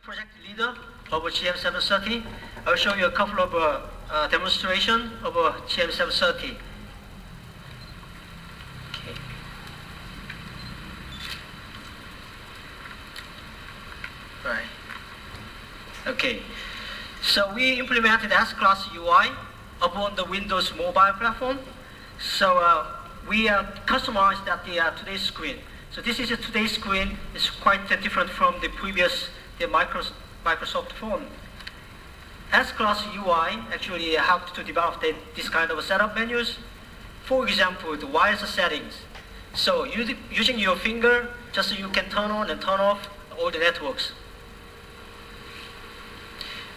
Project leader of GM730. I will show you a couple of demonstration of GM730. Okay. Right. Okay. So we implemented S-Class UI upon the Windows mobile platform. So we customized that today's screen. So this is today's screen. It's quite different from the previous Microsoft phone. S-Class UI actually helped to develop this kind of setup menus. For example, the wireless settings. So using your finger, just you can turn on and turn off all the networks.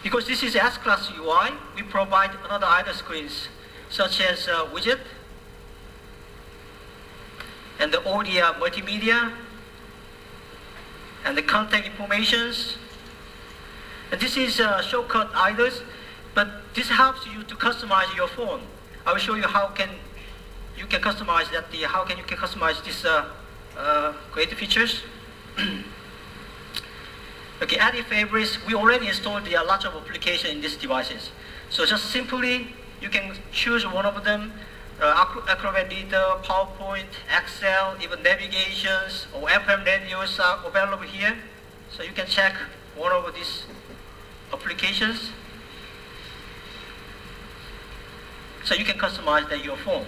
Because this is S-Class UI, we provide another idle screens, such as widget, and the audio multimedia, and the contact informations. And this is shortcut idles, but this helps you to customize your phone. I will show you how you can customize that. How can you customize these great features? Okay, add favorites. We already installed a lot of applications in these devices. So just simply, you can choose one of them. Acrobat Reader, PowerPoint, Excel, even navigations or FM radios are available here. So you can check one of these applications. So you can customize your phone.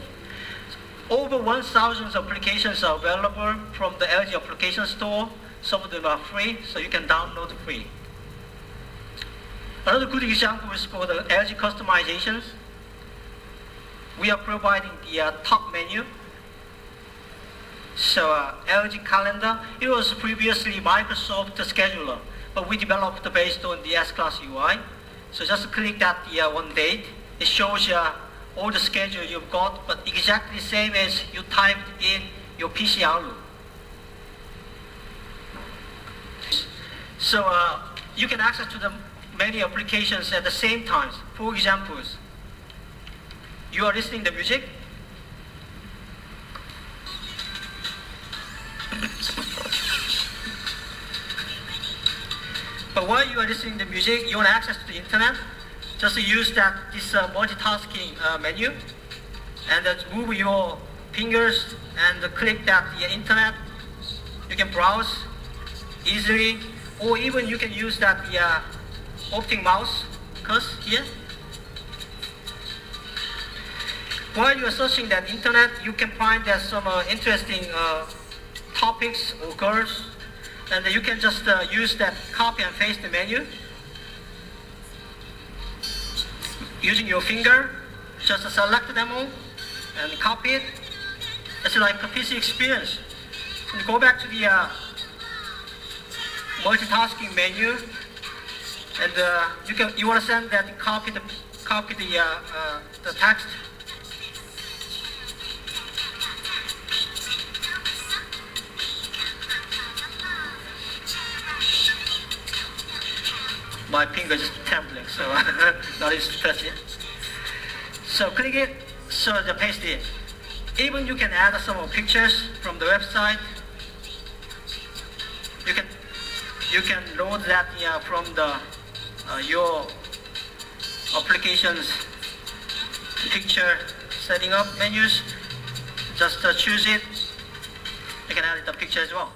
Over 1,000 applications are available from the LG application store. Some of them are free, so you can download free. Another good example is for the LG customizations. We are providing the top menu. So LG Calendar, it was previously Microsoft Scheduler, but we developed based on the S-Class UI. So just click that one date. It shows all the schedule you've got, but exactly the same as you typed in your PC Outlook. So you can access to the many applications at the same time. For example, you are listening to music. But while you are listening to music, you want access to the internet, just use this multitasking menu, and move your fingers and click the internet. You can browse easily, or even you can use the optic mouse cursor here. While you are searching that internet, you can find some interesting topics or keywords, and you can just use that copy and paste the menu. Using your finger, just select them all and copy it. It's like a PC experience. And go back to the multitasking menu, and you want to send that copy the text. My finger is trembling, so not easy to touch it. So click it, so the paste it. Even you can add some pictures from the website. You can load that from the your application's picture setting up menus. Just choose it. You can add the picture as well.